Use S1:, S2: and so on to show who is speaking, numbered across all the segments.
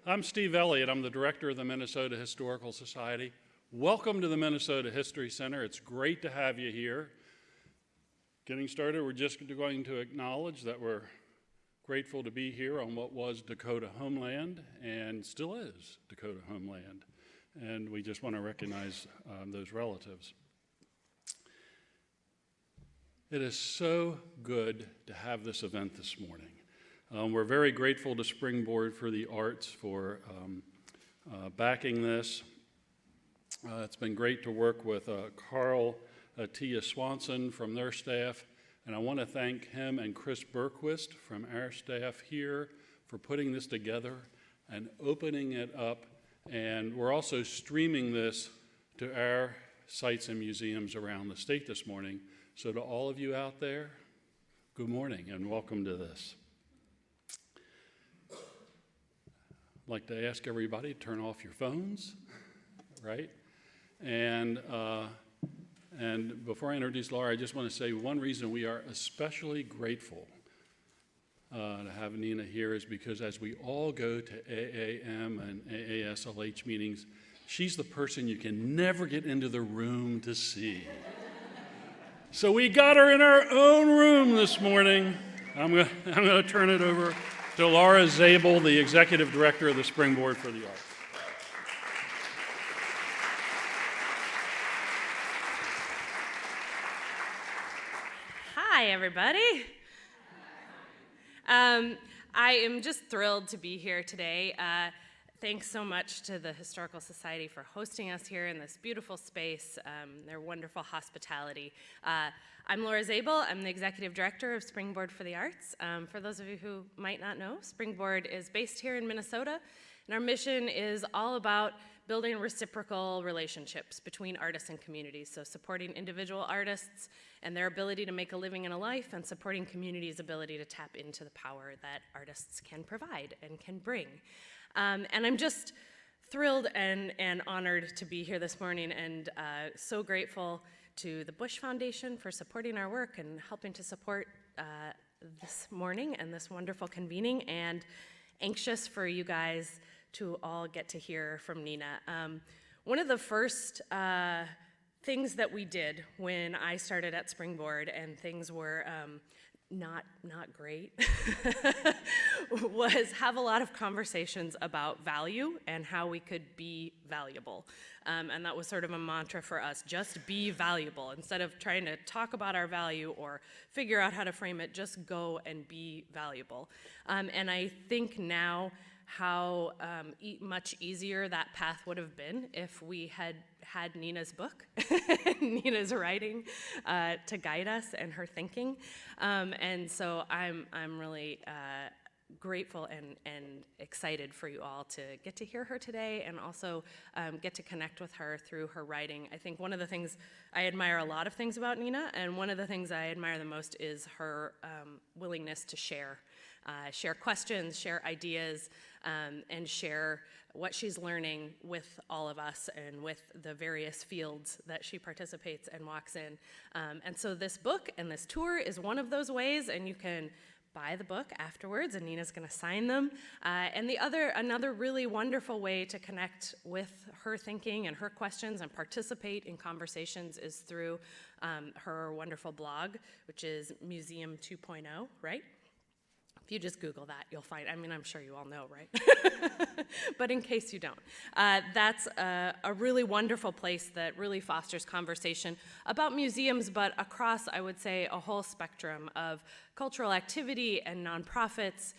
S1: I'm Steve Elliott. I'm the director of the Minnesota Historical Society. Welcome to the Minnesota History Center. It's great to have you here. Getting started, we're just going to acknowledge that we're grateful to be here on what was Dakota homeland and still is Dakota homeland. And we just want to recognize those relatives. It is so good to have this event this morning. We're very grateful to Springboard for the Arts for backing this. It's been great to work with Carl Tia Swanson from their staff, and I want to thank him and Chris Berquist from our staff here for putting this together and opening it up. And we're also streaming this to our sites and museums around the state this morning. So to all of you out there, good morning and welcome to this. I'd like to ask everybody to turn off your phones, right? And before I introduce Laura, I just want to say one reason we are especially grateful to have Nina here is because as we all go to AAM and AASLH meetings, she's the person you can never get into the room to see. So we got her in our own room this morning. I'm going to turn it over to Laura Zabel, the Executive Director of the Springboard for the Arts.
S2: Hi, everybody. I am just thrilled to be here today. Thanks so much to the Historical Society for hosting us here in this beautiful space, their wonderful hospitality. I'm Laura Zabel. I'm the Executive Director of Springboard for the Arts. For those of you who might not know, Springboard is based here in Minnesota, and our mission is all about building reciprocal relationships between artists and communities, so supporting individual artists and their ability to make a living and a life, and supporting communities' ability to tap into the power that artists can provide and can bring. And I'm just thrilled and honored to be here this morning, and so grateful to the Bush Foundation for supporting our work and helping to support this morning and this wonderful convening, and anxious for you guys to all get to hear from Nina. One of the first things that we did when I started at Springboard and things were not great was have a lot of conversations about value and how we could be valuable. And that was sort of a mantra for us, just be valuable. Instead of trying to talk about our value or figure out how to frame it, just go and be valuable. And I think now how much easier that path would have been if we had Nina's book, Nina's writing to guide us and her thinking. And so I'm really grateful and excited for you all to get to hear her today and also get to connect with her through her writing. I think one of the things, I admire a lot of things about Nina, and one of the things I admire the most is her willingness to share questions, share ideas, and share what she's learning with all of us and with the various fields that she participates and walks in. And so this book and this tour is one of those ways, and you can buy the book afterwards, and Nina's going to sign them. And another really wonderful way to connect with her thinking and her questions and participate in conversations is through her wonderful blog, which is Museum 2.0, right? If you just Google that, you'll find, I'm sure you all know, right? But in case you don't, that's a really wonderful place that really fosters conversation about museums, but across, I would say, a whole spectrum of cultural activity and nonprofits,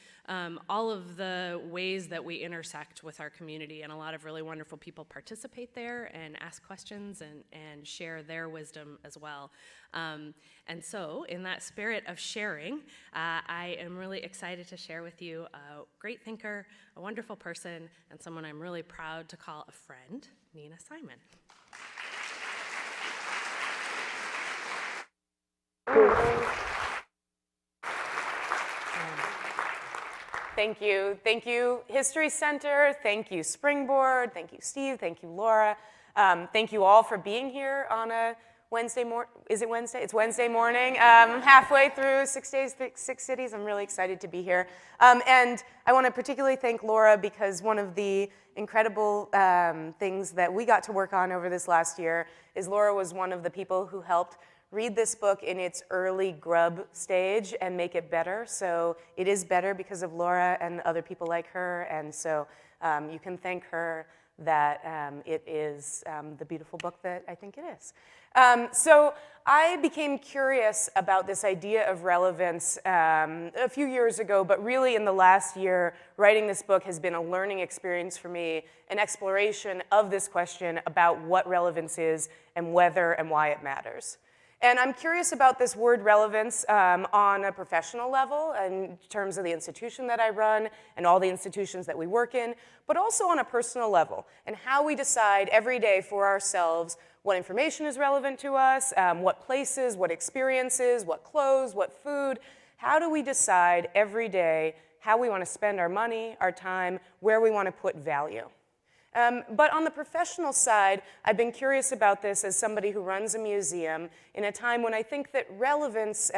S2: all of the ways that we intersect with our community, and a lot of really wonderful people participate there and ask questions and share their wisdom as well. And so, in that spirit of sharing, I am really excited to share with you a great thinker, a wonderful person, and someone I'm really proud to call a friend, Nina Simon.
S3: Thank you. Thank you, History Center. Thank you, Springboard. Thank you, Steve. Thank you, Laura. Thank you all for being here on a Is it Wednesday? It's Wednesday morning. Halfway through 6 days, 6 cities. I'm really excited to be here. And I want to particularly thank Laura, because one of the incredible things that we got to work on over this last year is Laura was one of the people who helped read this book in its early grub stage and make it better. So it is better because of Laura and other people like her. And so you can thank her that it is the beautiful book that I think it is. So I became curious about this idea of relevance a few years ago, but really in the last year, writing this book has been a learning experience for me, an exploration of this question about what relevance is and whether and why it matters. And I'm curious about this word relevance on a professional level in terms of the institution that I run and all the institutions that we work in, but also on a personal level and how we decide every day for ourselves what information is relevant to us, what places, what experiences, what clothes, what food. How do we decide every day how we want to spend our money, our time, where we want to put value? But on the professional side, I've been curious about this as somebody who runs a museum in a time when I think that relevance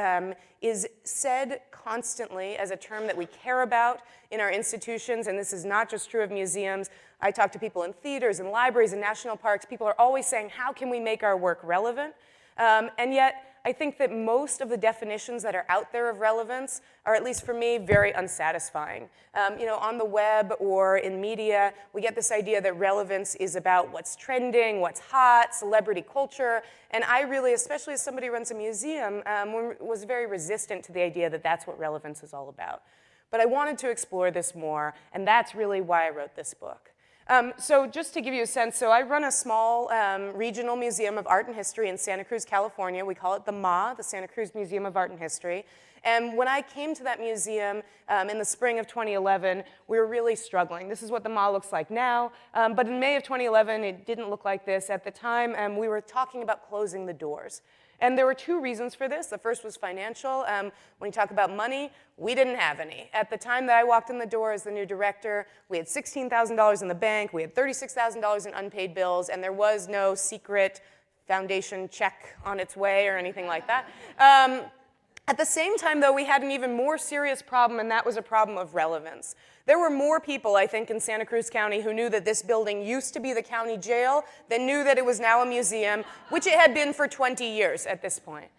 S3: is said constantly as a term that we care about in our institutions, and this is not just true of museums. I talk to people in theaters and libraries and national parks. People are always saying, how can we make our work relevant? And yet, I think that most of the definitions that are out there of relevance are, at least for me, very unsatisfying. On the web or in media, we get this idea that relevance is about what's trending, what's hot, celebrity culture, and I really, especially as somebody who runs a museum, was very resistant to the idea that that's what relevance is all about. But I wanted to explore this more, and that's really why I wrote this book. So just to give you a sense, so I run a small regional museum of art and history in Santa Cruz, California. We call it the MA, the Santa Cruz Museum of Art and History. And when I came to that museum in the spring of 2011, we were really struggling. This is what the MA looks like now. But in May of 2011, it didn't look like this. At the time, we were talking about closing the doors. And there were two reasons for this. The first was financial. When you talk about money, we didn't have any. At the time that I walked in the door as the new director, we had $16,000 in the bank, we had $36,000 in unpaid bills, and there was no secret foundation check on its way or anything like that. At the same time, though, we had an even more serious problem, and that was a problem of relevance. There were more people, I think, in Santa Cruz County who knew that this building used to be the county jail than knew that it was now a museum, which it had been for 20 years at this point.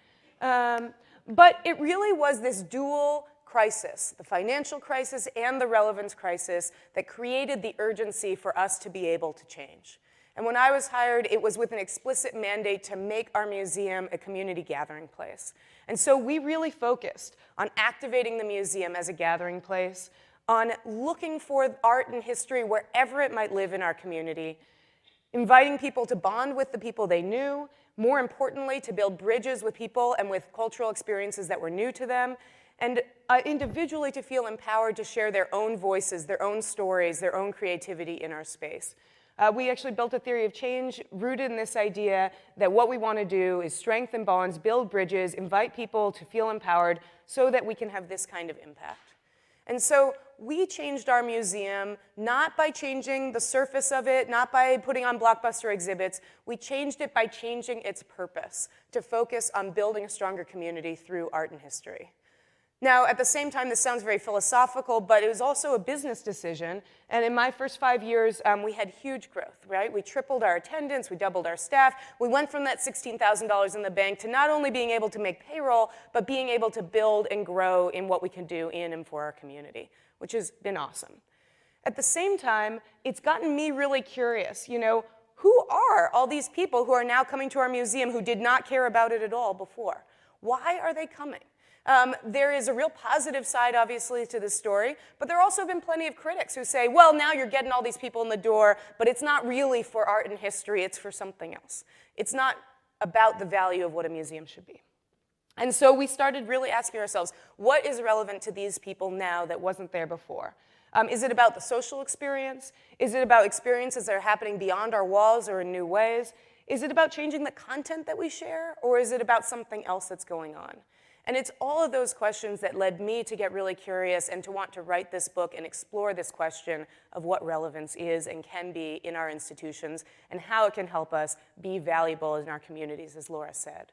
S3: But it really was this dual crisis, the financial crisis and the relevance crisis, that created the urgency for us to be able to change. And when I was hired, it was with an explicit mandate to make our museum a community gathering place. And so we really focused on activating the museum as a gathering place, on looking for art and history wherever it might live in our community, inviting people to bond with the people they knew, more importantly, to build bridges with people and with cultural experiences that were new to them, and individually to feel empowered to share their own voices, their own stories, their own creativity in our space. We actually built a theory of change rooted in this idea that what we want to do is strengthen bonds, build bridges, invite people to feel empowered so that we can have this kind of impact. And so we changed our museum not by changing the surface of it, not by putting on blockbuster exhibits. We changed it by changing its purpose to focus on building a stronger community through art and history. Now, at the same time, this sounds very philosophical, but it was also a business decision. And in my first 5 years, we had huge growth, right? We tripled our attendance, we doubled our staff. We went from that $16,000 in the bank to not only being able to make payroll, but being able to build and grow in what we can do in and for our community, which has been awesome. At the same time, it's gotten me really curious, who are all these people who are now coming to our museum who did not care about it at all before? Why are they coming? There is a real positive side, obviously, to this story, but there also have been plenty of critics who say, well, now you're getting all these people in the door, but it's not really for art and history, it's for something else. It's not about the value of what a museum should be. And so we started really asking ourselves, what is relevant to these people now that wasn't there before? Is it about the social experience? Is it about experiences that are happening beyond our walls or in new ways? Is it about changing the content that we share, or is it about something else that's going on? And it's all of those questions that led me to get really curious and to want to write this book and explore this question of what relevance is and can be in our institutions and how it can help us be valuable in our communities, as Laura said.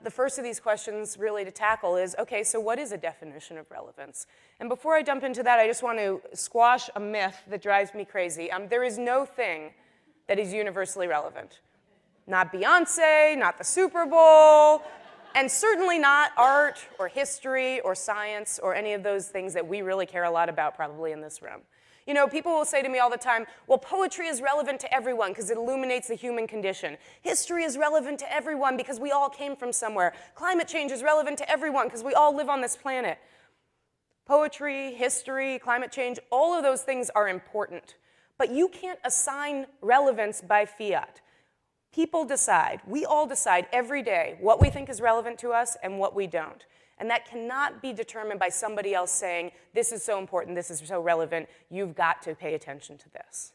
S3: The first of these questions really to tackle is, okay, so what is a definition of relevance? And before I jump into that, I just want to squash a myth that drives me crazy. There is no thing that is universally relevant. Not Beyonce, not the Super Bowl, and certainly not art or history or science or any of those things that we really care a lot about probably in this room. You know, people will say to me all the time, well, poetry is relevant to everyone because it illuminates the human condition. History is relevant to everyone because we all came from somewhere. Climate change is relevant to everyone because we all live on this planet. Poetry, history, climate change, all of those things are important. But you can't assign relevance by fiat. People decide, we all decide every day what we think is relevant to us and what we don't. And that cannot be determined by somebody else saying, this is so important, this is so relevant, you've got to pay attention to this.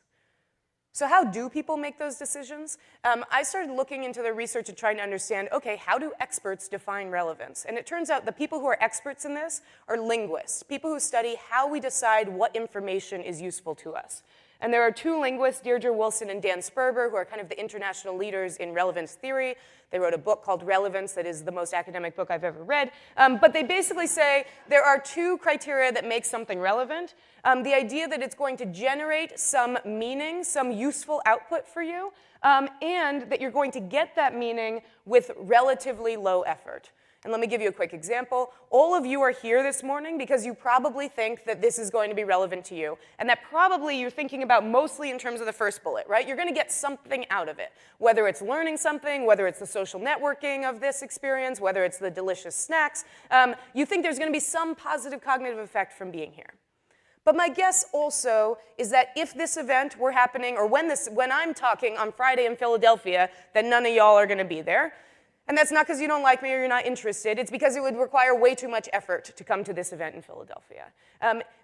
S3: So how do people make those decisions? I started looking into the research and trying to understand, okay, how do experts define relevance? And it turns out the people who are experts in this are linguists, people who study how we decide what information is useful to us. And there are two linguists, Deirdre Wilson and Dan Sperber, who are kind of the international leaders in relevance theory. They wrote a book called Relevance that is the most academic book I've ever read. But they basically say there are two criteria that make something relevant. The idea that it's going to generate some meaning, some useful output for you, and that you're going to get that meaning with relatively low effort. And let me give you a quick example. All of you are here this morning because you probably think that this is going to be relevant to you. And that probably you're thinking about mostly in terms of the first bullet, right? You're going to get something out of it. Whether it's learning something, whether it's the social networking of this experience, whether it's the delicious snacks, you think there's going to be some positive cognitive effect from being here. But my guess also is that if this event were happening, or when I'm talking on Friday in Philadelphia, that none of y'all are going to be there. And that's not because you don't like me or you're not interested. It's because it would require way too much effort to come to this event in Philadelphia.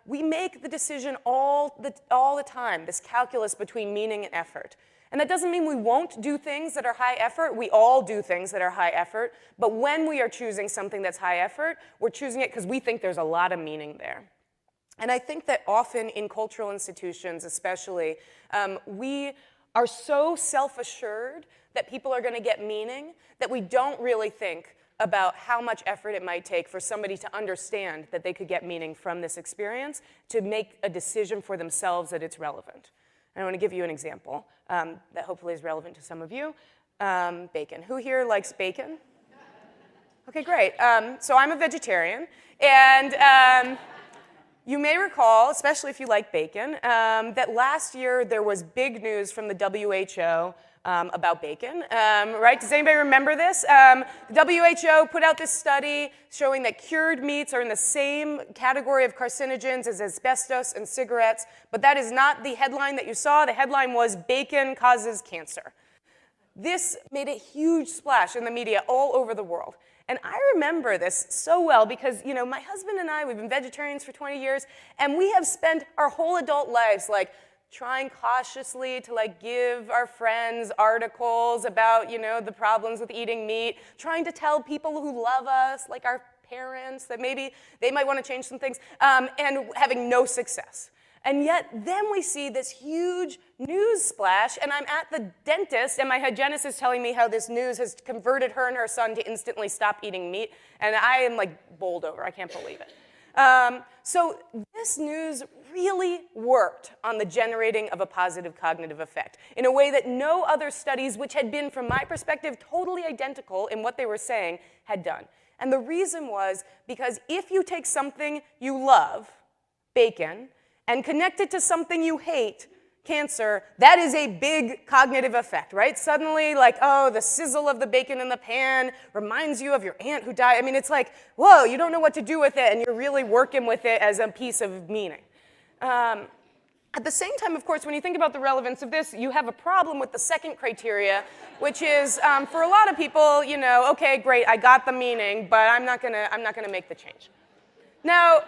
S3: We make the decision all the time, this calculus between meaning and effort. And that doesn't mean we won't do things that are high effort. We all do things that are high effort. But when we are choosing something that's high effort, we're choosing it because we think there's a lot of meaning there. And I think that often in cultural institutions especially, we are so self-assured that people are going to get meaning that we don't really think about how much effort it might take for somebody to understand that they could get meaning from this experience to make a decision for themselves that it's relevant. And I want to give you an example that hopefully is relevant to some of you. Bacon. Who here likes bacon? Okay, great. So I'm a vegetarian, and you may recall, especially if you like bacon, that last year there was big news from the WHO about bacon, right? Does anybody remember this? The WHO put out this study showing that cured meats are in the same category of carcinogens as asbestos and cigarettes, but that is not the headline that you saw. The headline was, "Bacon causes cancer." This made a huge splash in the media all over the world. And I remember this so well because, you know, my husband and I, we've been vegetarians for 20 years, and we have spent our whole adult lives, like, trying cautiously to give our friends articles about, you know, the problems with eating meat, trying to tell people who love us, like our parents, that maybe they might want to change some things, and having no success. And yet then we see this huge news splash, and I'm at the dentist, and my hygienist is telling me how this news has converted her and her son to instantly stop eating meat, and I am bowled over. I can't believe it. So this news really worked on the generating of a positive cognitive effect in a way that no other studies, which had been, from my perspective, totally identical in what they were saying, had done. And the reason was because if you take something you love, bacon, and connect it to something you hate, cancer, that is a big cognitive effect, right? Suddenly, oh, the sizzle of the bacon in the pan reminds you of your aunt who died. I mean, it's like, whoa, you don't know what to do with it, and you're really working with it as a piece of meaning. At the same time, of course, when you think about the relevance of this, you have a problem with the second criteria, which is, for a lot of people, you know, okay, great, I got the meaning, but I'm not gonna make the change. Now,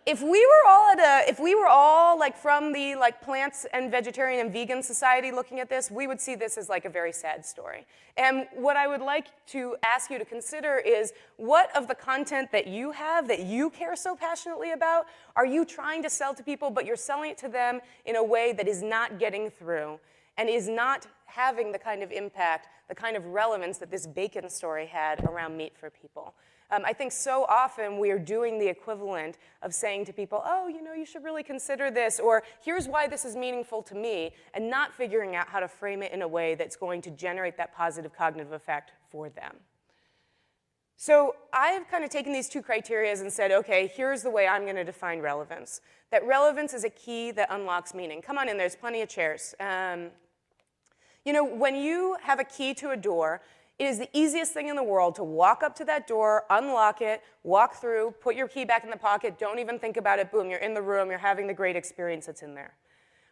S3: if we were all like from the like plants and vegetarian and vegan society looking at this, we would see this as like a very sad story. And what I would like to ask you to consider is, what of the content that you have that you care so passionately about are you trying to sell to people, but you're selling it to them in a way that is not getting through and is not having the kind of impact, the kind of relevance that this bacon story had around meat for people? I think so often we are doing the equivalent of saying to people, oh, you know, you should really consider this, or here's why this is meaningful to me, and not figuring out how to frame it in a way that's going to generate that positive cognitive effect for them. So I've kind of taken these two criteria and said, okay, here's the way I'm going to define relevance. That relevance is a key that unlocks meaning. Come on in, there's plenty of chairs. You know, when you have a key to a door, it is the easiest thing in the world to walk up to that door, unlock it, walk through, put your key back in the pocket, don't even think about it, boom, you're in the room, you're having the great experience that's in there.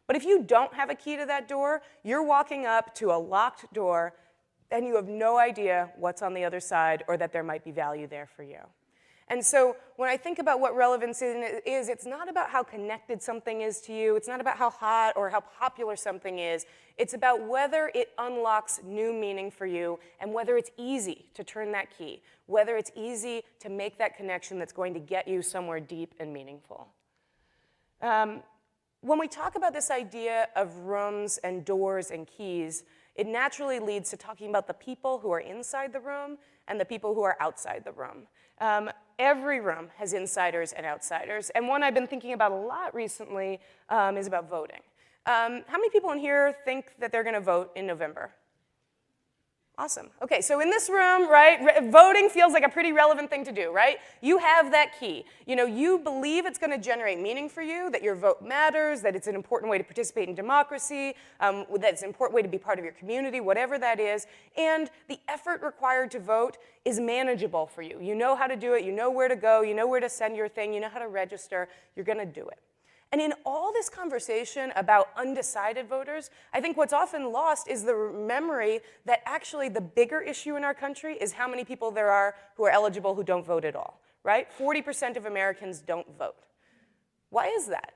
S3: But if you don't have a key to that door, you're walking up to a locked door, and you have no idea what's on the other side or that there might be value there for you. And so when I think about what relevance is, it's not about how connected something is to you. It's not about how hot or how popular something is. It's about whether it unlocks new meaning for you and whether it's easy to turn that key, whether it's easy to make that connection that's going to get you somewhere deep and meaningful. When we talk about this idea of rooms and doors and keys, it naturally leads to talking about the people who are inside the room and the people who are outside the room. Every room has insiders and outsiders, and one I've been thinking about a lot recently is about voting. How many people in here think that they're going to vote in November? Awesome. Okay, so in this room, right, voting feels like a pretty relevant thing to do, right? You have that key. You know, you believe it's going to generate meaning for you, that your vote matters, that it's an important way to participate in democracy, that it's an important way to be part of your community, whatever that is, and the effort required to vote is manageable for you. You know how to do it, you know where to go, you know where to send your thing, you know how to register, you're going to do it. And in all this conversation about undecided voters, I think what's often lost is the memory that actually the bigger issue in our country is how many people there are who are eligible who don't vote at all, right? 40% of Americans don't vote. Why is that?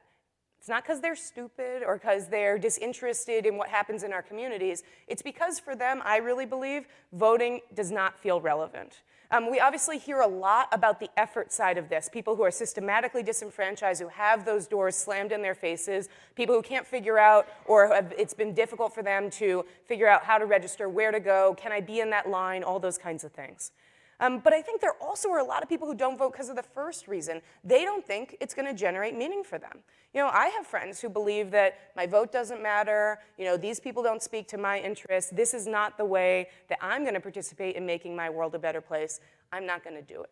S3: It's not because they're stupid or because they're disinterested in what happens in our communities. It's because for them, I really believe, voting does not feel relevant. We obviously hear a lot about the effort side of this, people who are systematically disenfranchised, who have those doors slammed in their faces, people who can't figure out, or it's been difficult for them to figure out how to register, where to go, can I be in that line, all those kinds of things. But I think there also are a lot of people who don't vote because of the first reason. They don't think it's going to generate meaning for them. You know, I have friends who believe that my vote doesn't matter, you know, these people don't speak to my interests, this is not the way that I'm going to participate in making my world a better place, I'm not going to do it.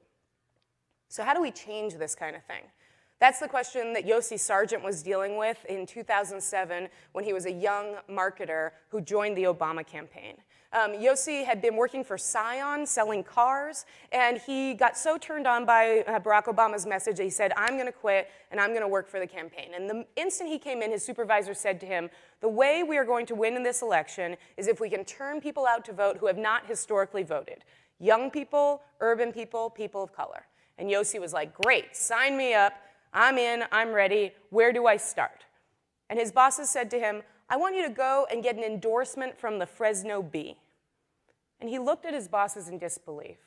S3: So how do we change this kind of thing? That's the question that Yossi Sargent was dealing with in 2007 when he was a young marketer who joined the Obama campaign. Yossi had been working for Scion, selling cars, and he got so turned on by Barack Obama's message that he said, I'm going to quit and I'm going to work for the campaign. And the instant he came in, his supervisor said to him, the way we are going to win in this election is if we can turn people out to vote who have not historically voted. Young people, urban people, people of color. And Yossi was like, great, sign me up, I'm in, I'm ready, where do I start? And his bosses said to him, I want you to go and get an endorsement from the Fresno Bee. And he looked at his bosses in disbelief.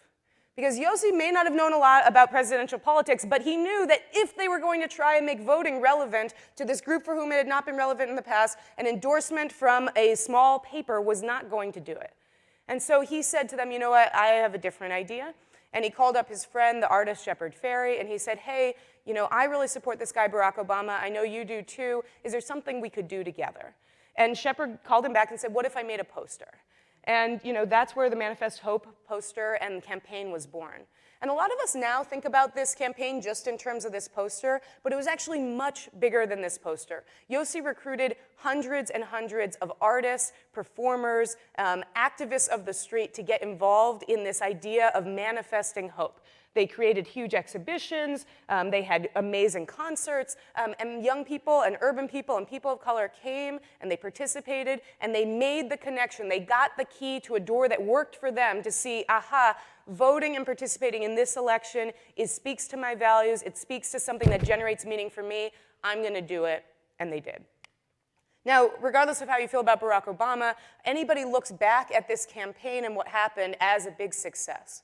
S3: Because Yossi may not have known a lot about presidential politics, but he knew that if they were going to try and make voting relevant to this group for whom it had not been relevant in the past, an endorsement from a small paper was not going to do it. And so he said to them, you know what, I have a different idea. And he called up his friend, the artist Shepard Fairey, and he said, hey, you know, I really support this guy, Barack Obama. I know you do too. Is there something we could do together? And Shepard called him back and said, what if I made a poster? And you know, that's where the Manifest Hope poster and campaign was born. And a lot of us now think about this campaign just in terms of this poster, but it was actually much bigger than this poster. Yossi recruited hundreds and hundreds of artists, performers, activists of the street to get involved in this idea of manifesting hope. They created huge exhibitions, they had amazing concerts, and young people and urban people and people of color came and they participated and they made the connection. They got the key to a door that worked for them to see, aha, voting and participating in this election speaks to my values, it speaks to something that generates meaning for me, I'm gonna do it, and they did. Now, regardless of how you feel about Barack Obama, anybody looks back at this campaign and what happened as a big success.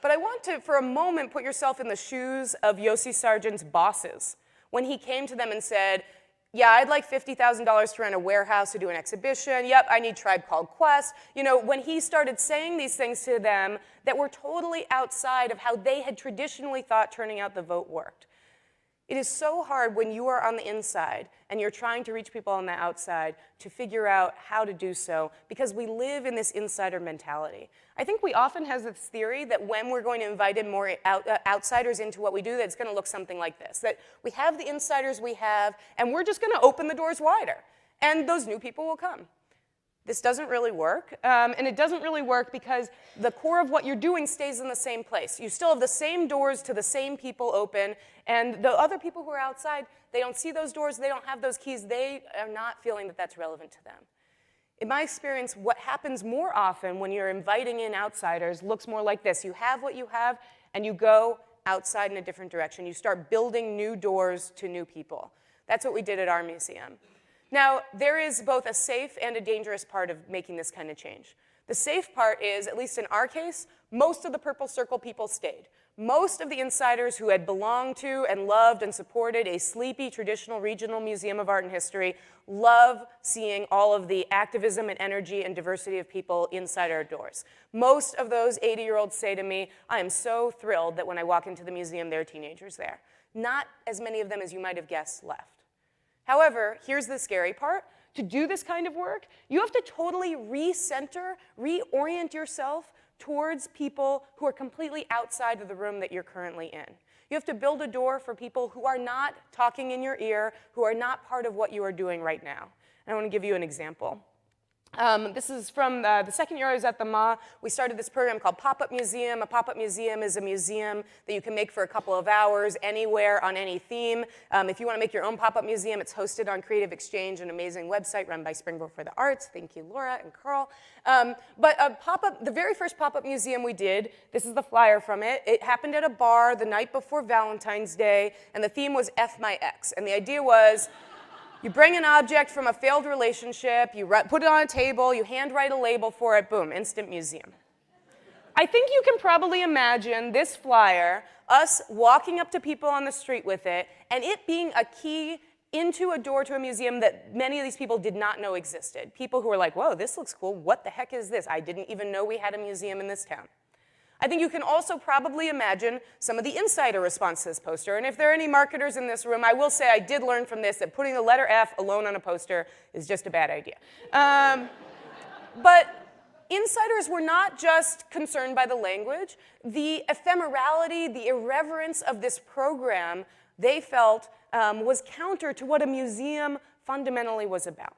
S3: But I want to, for a moment, put yourself in the shoes of Yossi Sargent's bosses when he came to them and said, yeah, I'd like $50,000 to rent a warehouse to do an exhibition. Yep, I need Tribe Called Quest. You know, when he started saying these things to them that were totally outside of how they had traditionally thought turning out the vote worked. It is so hard when you are on the inside and you're trying to reach people on the outside to figure out how to do so because we live in this insider mentality. I think we often have this theory that when we're going to invite in more outsiders into what we do, that it's going to look something like this, that we have the insiders we have and we're just going to open the doors wider and those new people will come. This doesn't really work, and it doesn't really work because the core of what you're doing stays in the same place. You still have the same doors to the same people open, and the other people who are outside, they don't see those doors, they don't have those keys, they are not feeling that that's relevant to them. In my experience, what happens more often when you're inviting in outsiders looks more like this. You have what you have, and you go outside in a different direction. You start building new doors to new people. That's what we did at our museum. Now, there is both a safe and a dangerous part of making this kind of change. The safe part is, at least in our case, most of the Purple Circle people stayed. Most of the insiders who had belonged to and loved and supported a sleepy traditional regional museum of art and history love seeing all of the activism and energy and diversity of people inside our doors. Most of those 80-year-olds say to me, I am so thrilled that when I walk into the museum, there are teenagers there. Not as many of them as you might have guessed left. However, here's the scary part. To do this kind of work, you have to totally recenter, reorient yourself towards people who are completely outside of the room that you're currently in. You have to build a door for people who are not talking in your ear, who are not part of what you are doing right now. And I want to give you an example. This is from the second year I was at the MA. We started this program called Popup Museum. A Popup Museum is a museum that you can make for a couple of hours anywhere on any theme. If you want to make your own Popup Museum, it's hosted on Creative Exchange, an amazing website run by Springboard for the Arts. Thank you, Laura and Carl. The very first Popup Museum we did, this is the flyer from it. It happened at a bar the night before Valentine's Day, and the theme was F My Ex. And the idea was, you bring an object from a failed relationship, you put it on a table, you handwrite a label for it, boom, instant museum. I think you can probably imagine this flyer, us walking up to people on the street with it, and it being a key into a door to a museum that many of these people did not know existed. People who were like, whoa, this looks cool, what the heck is this? I didn't even know we had a museum in this town. I think you can also probably imagine some of the insider response to this poster. And if there are any marketers in this room, I will say I did learn from this that putting the letter F alone on a poster is just a bad idea. But insiders were not just concerned by the language. The ephemerality, the irreverence of this program, they felt was counter to what a museum fundamentally was about.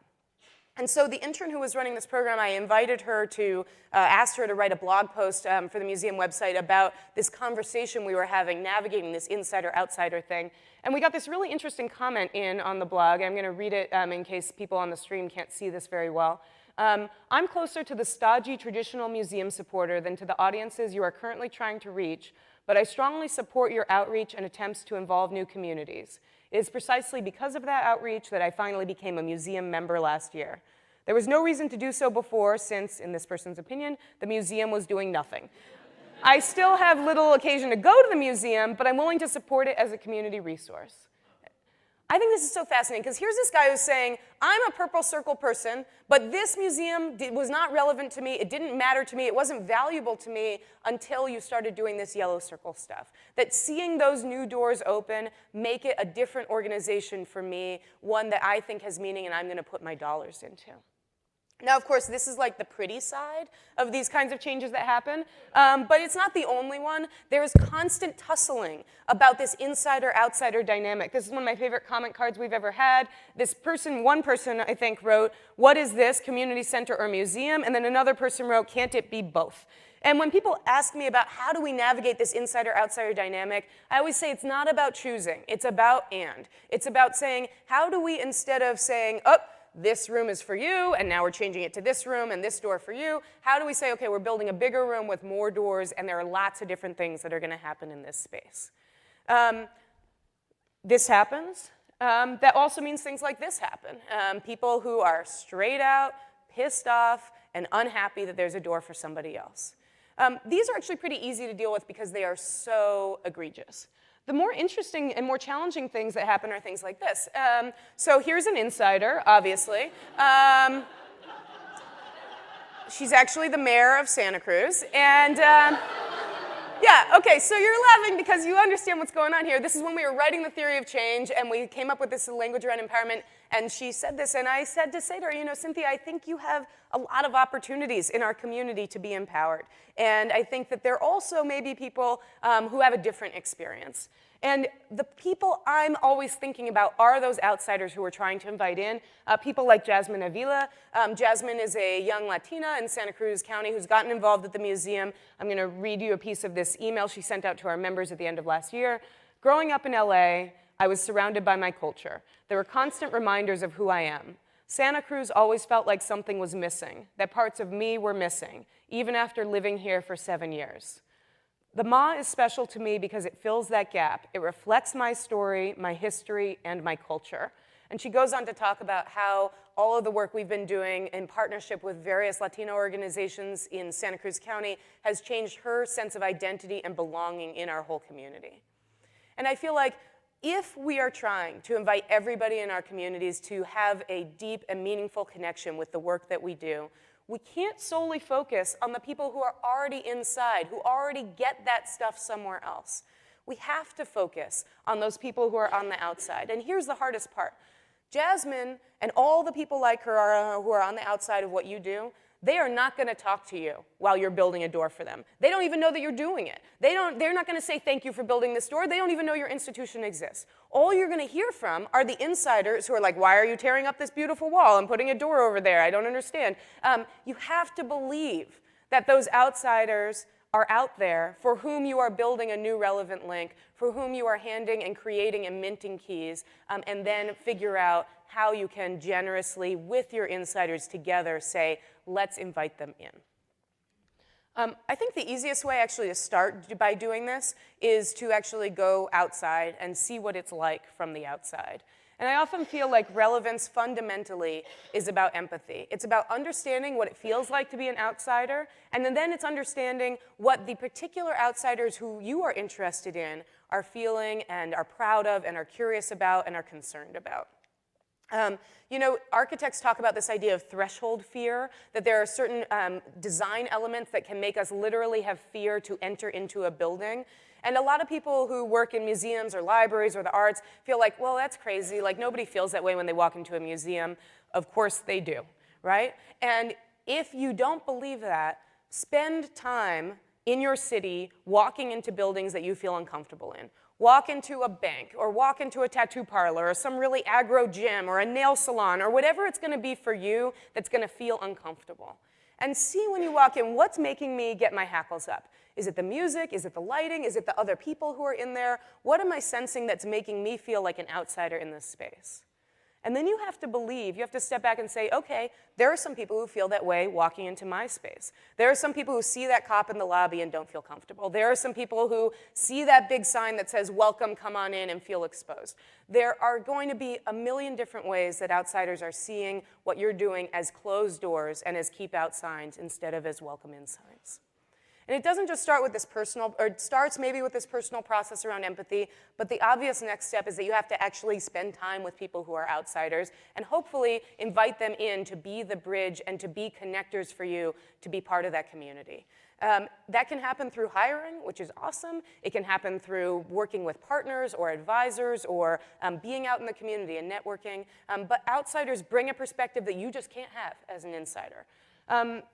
S3: And so the intern who was running this program, I invited her to, asked her to write a blog post for the museum website about this conversation we were having, navigating this insider-outsider thing. And we got this really interesting comment in on the blog. I'm going to read it in case people on the stream can't see this very well. I'm closer to the stodgy traditional museum supporter than to the audiences you are currently trying to reach, but I strongly support your outreach and attempts to involve new communities. It is precisely because of that outreach that I finally became a museum member last year. There was no reason to do so before since, in this person's opinion, the museum was doing nothing. I still have little occasion to go to the museum, but I'm willing to support it as a community resource. I think this is so fascinating because here's this guy who's saying, I'm a Purple Circle person, but this museum was not relevant to me, it didn't matter to me, it wasn't valuable to me until you started doing this yellow circle stuff. That seeing those new doors open make it a different organization for me, one that I think has meaning and I'm going to put my dollars into. Now, of course, this is like the pretty side of these kinds of changes that happen, but it's not the only one. There is constant tussling about this insider-outsider dynamic. This is one of my favorite comment cards we've ever had. One person, I think, wrote, what is this, community center or museum? And then another person wrote, can't it be both? And when people ask me about how do we navigate this insider-outsider dynamic, I always say it's not about choosing, it's about and. It's about saying, how do we, instead of saying, oh, this room is for you, and now we're changing it to this room and this door for you, how do we say, okay, we're building a bigger room with more doors, and there are lots of different things that are going to happen in this space. This happens. That also means things like this happen. People who are straight out, pissed off, and unhappy that there's a door for somebody else. These are actually pretty easy to deal with because they are so egregious. The more interesting and more challenging things that happen are things like this. So here's an insider, obviously. She's actually the mayor of Santa Cruz. And yeah, okay, so you're laughing because you understand what's going on here. This is when we were writing the theory of change, and we came up with this language around empowerment, and she said this, and I said to say to her, you know, Cynthia, I think you have a lot of opportunities in our community to be empowered. And I think that there also may be people who have a different experience. And the people I'm always thinking about are those outsiders who we're trying to invite in, people like Jasmine Avila. Jasmine is a young Latina in Santa Cruz County who's gotten involved at the museum. I'm going to read you a piece of this email she sent out to our members at the end of last year. Growing up in LA, I was surrounded by my culture. There were constant reminders of who I am. Santa Cruz always felt like something was missing, that parts of me were missing, even after living here for 7 years. The Ma is special to me because it fills that gap. It reflects my story, my history, and my culture. And she goes on to talk about how all of the work we've been doing in partnership with various Latino organizations in Santa Cruz County has changed her sense of identity and belonging in our whole community. And I feel like if we are trying to invite everybody in our communities to have a deep and meaningful connection with the work that we do, we can't solely focus on the people who are already inside, who already get that stuff somewhere else. We have to focus on those people who are on the outside. And here's the hardest part. Jasmine and all the people like her who are on the outside of what you do, they are not going to talk to you while you're building a door for them. They don't even know that you're doing it. They're not going to say thank you for building this door. They don't even know your institution exists. All you're going to hear from are the insiders who are like, why are you tearing up this beautiful wall and putting a door over there? I don't understand. You have to believe that those outsiders are out there for whom you are building a new relevant link, for whom you are handing and creating and minting keys, and then figure out how you can generously, with your insiders together, say, let's invite them in. I think the easiest way actually to start by doing this is to actually go outside and see what it's like from the outside. And I often feel like relevance fundamentally is about empathy. It's about understanding what it feels like to be an outsider, and then it's understanding what the particular outsiders who you are interested in are feeling and are proud of and are curious about and are concerned about. You know, architects talk about this idea of threshold fear, that there are certain design elements that can make us literally have fear to enter into a building. And a lot of people who work in museums or libraries or the arts feel like, well, that's crazy. Like, nobody feels that way when they walk into a museum. Of course they do, right? And if you don't believe that, spend time in your city walking into buildings that you feel uncomfortable in. Walk into a bank, or walk into a tattoo parlor, or some really aggro gym, or a nail salon, or whatever it's going to be for you that's going to feel uncomfortable. And see when you walk in, what's making me get my hackles up? Is it the music? Is it the lighting? Is it the other people who are in there? What am I sensing that's making me feel like an outsider in this space? And then you have to believe, you have to step back and say, okay, there are some people who feel that way walking into my space. There are some people who see that cop in the lobby and don't feel comfortable. There are some people who see that big sign that says, welcome, come on in, and feel exposed. There are going to be a million different ways that outsiders are seeing what you're doing as closed doors and as keep out signs instead of as welcome in signs. And it doesn't just start with this personal, or it starts maybe with this personal process around empathy, but the obvious next step is that you have to actually spend time with people who are outsiders and hopefully invite them in to be the bridge and to be connectors for you to be part of that community. That can happen through hiring, which is awesome. It can happen through working with partners or advisors or being out in the community and networking. But outsiders bring a perspective that you just can't have as an insider.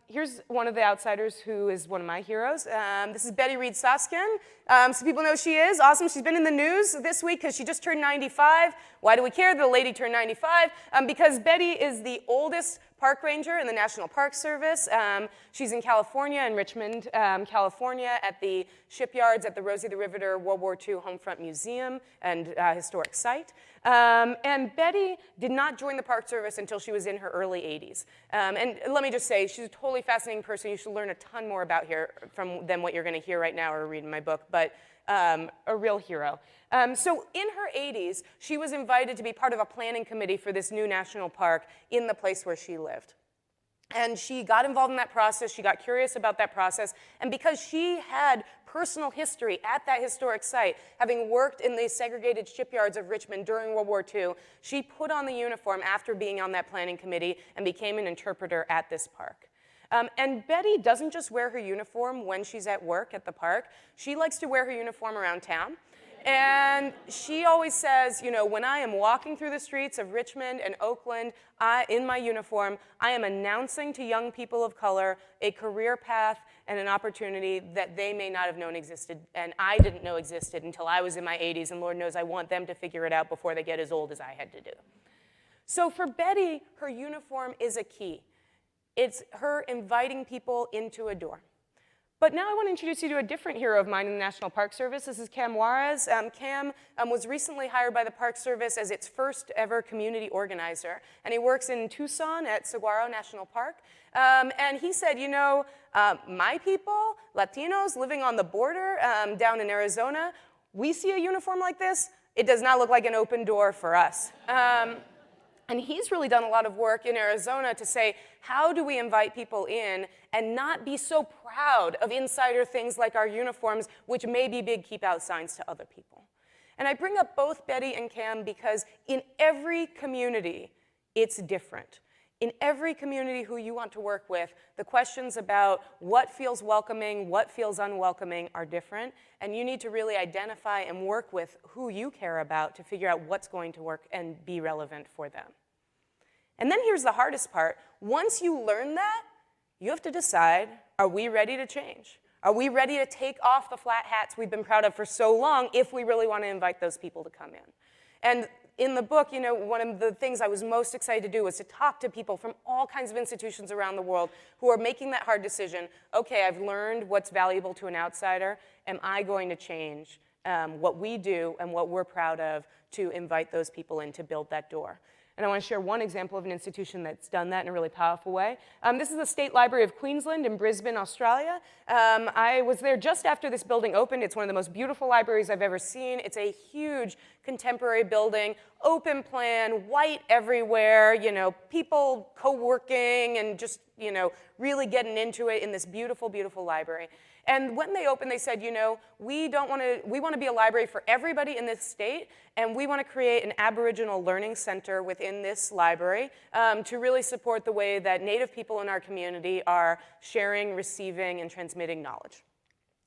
S3: Here's one of the outsiders who is one of my heroes. This is Betty Reed Soskin. So people know who she is. Awesome. She's been in the news this week because she just turned 95. Why do we care that the lady turned 95? Because Betty is the oldest park ranger in the National Park Service. She's in California, in Richmond, California, at the shipyards at the Rosie the Riveter World War II Homefront Museum and historic site. And Betty did not join the Park Service until she was in her early 80s. And let me just say, she's a totally fascinating person. You should learn a ton more about her than what you're going to hear right now or read in my book, but a real hero. So in her 80s, she was invited to be part of a planning committee for this new national park in the place where she lived. And she got involved in that process, she got curious about that process, and because she had personal history at that historic site, having worked in the segregated shipyards of Richmond during World War II, she put on the uniform after being on that planning committee and became an interpreter at this park. And Betty doesn't just wear her uniform when she's at work at the park, she likes to wear her uniform around town. And she always says, you know, when I am walking through the streets of Richmond and Oakland in my uniform, I am announcing to young people of color a career path and an opportunity that they may not have known existed, and I didn't know existed until I was in my 80s, and Lord knows I want them to figure it out before they get as old as I had to do. So for Betty, her uniform is a key. It's her inviting people into a door. But now I want to introduce you to a different hero of mine in the National Park Service. This is Cam Juarez. Cam was recently hired by the Park Service as its first ever community organizer. And he works in Tucson at Saguaro National Park. And he said, you know, my people, Latinos living on the border down in Arizona, we see a uniform like this, it does not look like an open door for us. And he's really done a lot of work in Arizona to say, how do we invite people in and not be so proud of insider things like our uniforms, which may be big keep out signs to other people? And I bring up both Betty and Cam because in every community, it's different. In every community who you want to work with, the questions about what feels welcoming, what feels unwelcoming are different, and you need to really identify and work with who you care about to figure out what's going to work and be relevant for them. And then here's the hardest part. Once you learn that, you have to decide, are we ready to change? Are we ready to take off the flat hats we've been proud of for so long if we really want to invite those people to come in? And in the book, you know, one of the things I was most excited to do was to talk to people from all kinds of institutions around the world who are making that hard decision. Okay, I've learned what's valuable to an outsider. Am I going to change what we do and what we're proud of to invite those people in to build that door? And I want to share one example of an institution that's done that in a really powerful way. This is the State Library of Queensland in Brisbane, Australia. I was there just after this building opened. It's one of the most beautiful libraries I've ever seen. It's a huge contemporary building, open plan, white everywhere, you know, people co-working and just, you know, really getting into it in this beautiful, beautiful library. And when they opened, they said, you know, we want to be a library for everybody in this state, and we want to create an Aboriginal learning center within this library to really support the way that Native people in our community are sharing, receiving, and transmitting knowledge.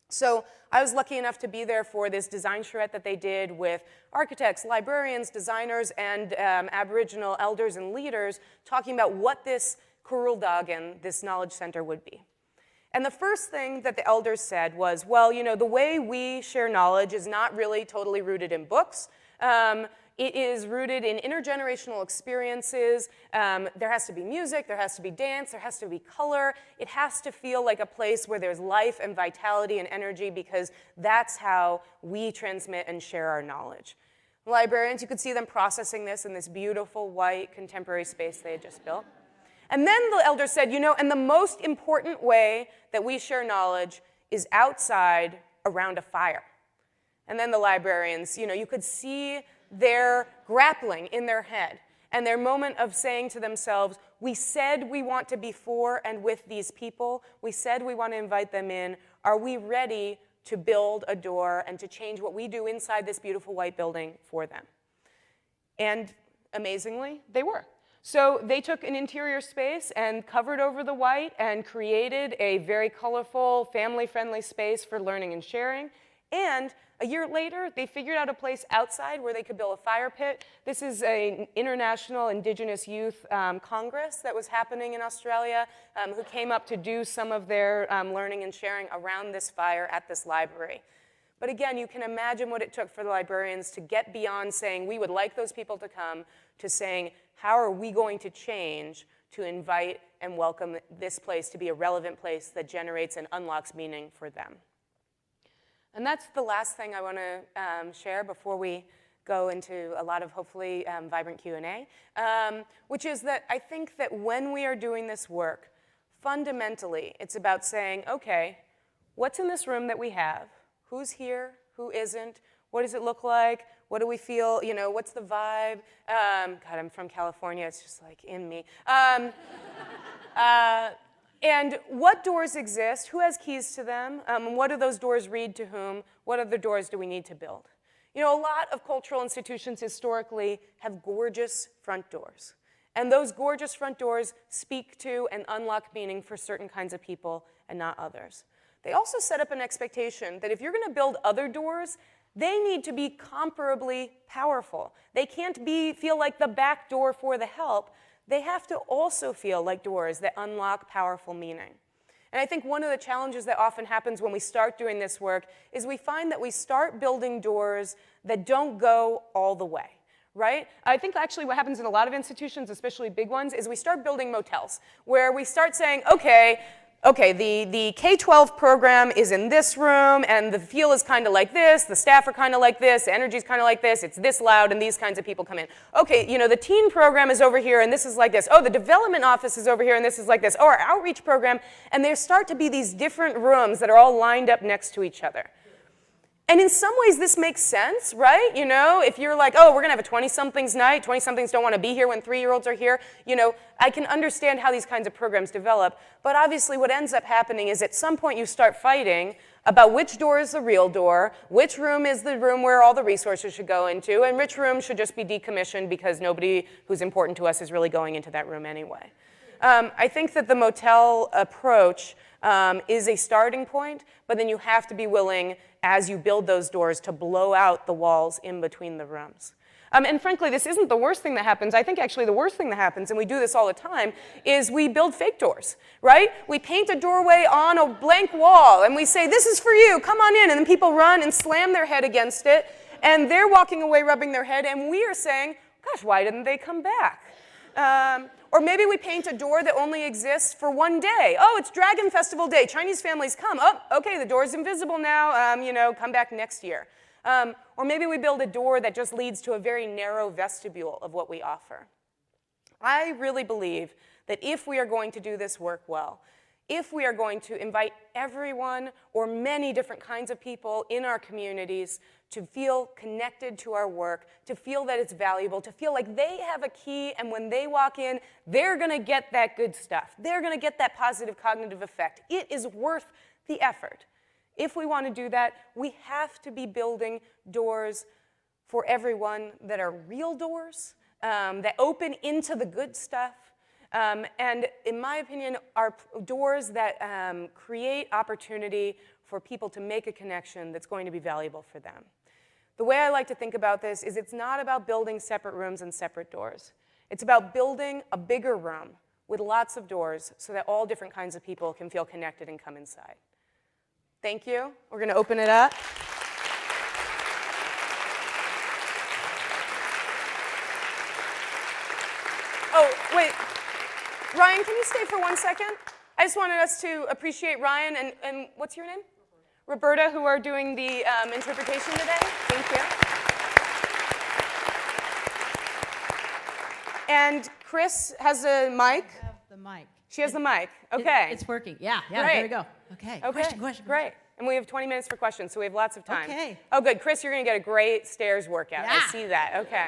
S3: So I was lucky enough to be there for this design charrette that they did with architects, librarians, designers, and Aboriginal elders and leaders talking about what this Kuruldagan, this knowledge center, would be. And the first thing that the elders said was, well, you know, the way we share knowledge is not really totally rooted in books. It is rooted in intergenerational experiences. There has to be music, there has to be dance, there has to be color. It has to feel like a place where there's life and vitality and energy because that's how we transmit and share our knowledge. Librarians, you could see them processing this in this beautiful white contemporary space they had just built. And then the elders said, you know, and the most important way that we share knowledge is outside around a fire. And then the librarians, you know, you could see their grappling in their head and their moment of saying to themselves, we said we want to be for and with these people. We said we want to invite them in. Are we ready to build a door and to change what we do inside this beautiful white building for them? And amazingly, they were. So they took an interior space and covered over the white and created a very colorful, family-friendly space for learning and sharing. And a year later, they figured out a place outside where they could build a fire pit. This is an international Indigenous youth congress that was happening in Australia, who came up to do some of their learning and sharing around this fire at this library. But again, you can imagine what it took for the librarians to get beyond saying, we would like those people to come, to saying, how are we going to change to invite and welcome this place to be a relevant place that generates and unlocks meaning for them. And that's the last thing I want to share before we go into a lot of, hopefully, vibrant Q&A, which is that I think that when we are doing this work, fundamentally, it's about saying, okay, what's in this room that we have? Who's here? Who isn't? What does it look like? What do we feel? You know, what's the vibe? God, I'm from California. It's just like in me. And what doors exist? Who has keys to them? What do those doors read to whom? What other doors do we need to build? You know, a lot of cultural institutions historically have gorgeous front doors. And those gorgeous front doors speak to and unlock meaning for certain kinds of people and not others. They also set up an expectation that if you're going to build other doors, they need to be comparably powerful. They can't feel like the back door for the help. They have to also feel like doors that unlock powerful meaning. And I think one of the challenges that often happens when we start doing this work is we find that we start building doors that don't go all the way, right? I think actually what happens in a lot of institutions, especially big ones, is we start building motels, where we start saying, okay, the K-12 program is in this room, and the feel is kind of like this, the staff are kind of like this, the energy is kind of like this, it's this loud, and these kinds of people come in. Okay, you know, the teen program is over here, and this is like this. Oh, the development office is over here, and this is like this. Oh, our outreach program. And there start to be these different rooms that are all lined up next to each other. And in some ways, this makes sense, right? You know, if you're like, oh, we're going to have a 20-somethings night, 20-somethings don't want to be here when 3-year-olds are here, you know, I can understand how these kinds of programs develop. But obviously, what ends up happening is at some point, you start fighting about which door is the real door, which room is the room where all the resources should go into, and which room should just be decommissioned because nobody who's important to us is really going into that room anyway. I think that the motel approach is a starting point, but then you have to be willing, as you build those doors, to blow out the walls in between the rooms. And frankly, this isn't the worst thing that happens. I think actually the worst thing that happens, and we do this all the time, is we build fake doors, right? We paint a doorway on a blank wall, and we say, this is for you, come on in, and then people run and slam their head against it, and they're walking away rubbing their head, and we are saying, gosh, why didn't they come back? Or maybe we paint a door that only exists for one day. Oh, it's Dragon Festival Day. Chinese families come. Oh, okay, the door's invisible now. You know, come back next year. Or maybe we build a door that just leads to a very narrow vestibule of what we offer. I really believe that if we are going to do this work well, if we are going to invite everyone or many different kinds of people in our communities to feel connected to our work, to feel that it's valuable, to feel like they have a key, and when they walk in, they're going to get that good stuff. They're going to get that positive cognitive effect. It is worth the effort. If we want to do that, we have to be building doors for everyone that are real doors, that open into the good stuff, and in my opinion, are doors that create opportunity for people to make a connection that's going to be valuable for them. The way I like to think about this is it's not about building separate rooms and separate doors. It's about building a bigger room with lots of doors so that all different kinds of people can feel connected and come inside. Thank you. We're going to open it up. Oh, wait. Ryan, can you stay for 1 second? I just wanted us to appreciate Ryan and what's your name? Roberta, who are doing the interpretation today. Thank you. And Chris has a mic.
S4: I have the mic.
S3: She has the mic. Okay.
S4: It's working. Yeah,
S3: Great.
S4: there we go. Okay.
S3: Okay.
S4: Question.
S3: Great. And we have 20 minutes for questions, so we have lots of time.
S4: Okay.
S3: Oh, good. Chris, you're going to get a great stairs workout.
S4: Yeah.
S3: I see that. Okay.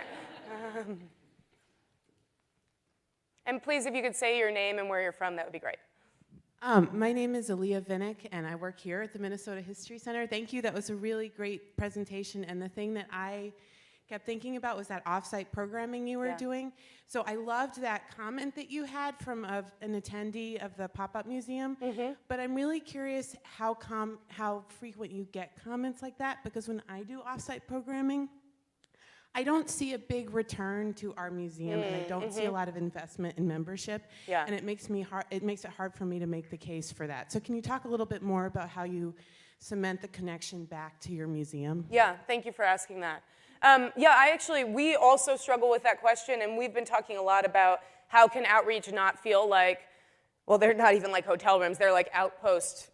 S3: And please, if you could say your name and where you're from, that would be great.
S5: My name is Aaliyah Vinnick, and I work here at the Minnesota History Center. Thank you. That was a really great presentation. And the thing that I kept thinking about was that offsite programming you were doing. So I loved that comment that you had from an attendee of the Popup Museum. But I'm really curious how frequent you get comments like that, because when I do offsite programming, I don't see a big return to our museum, and I don't see a lot of investment in membership. And it makes it hard for me to make the case for that. So can you talk a little bit more about how you cement the connection back to your museum?
S3: Yeah, thank you for asking that. We also struggle with that question, and we've been talking a lot about how can outreach not feel like, well, they're not even like hotel rooms, they're like outposts,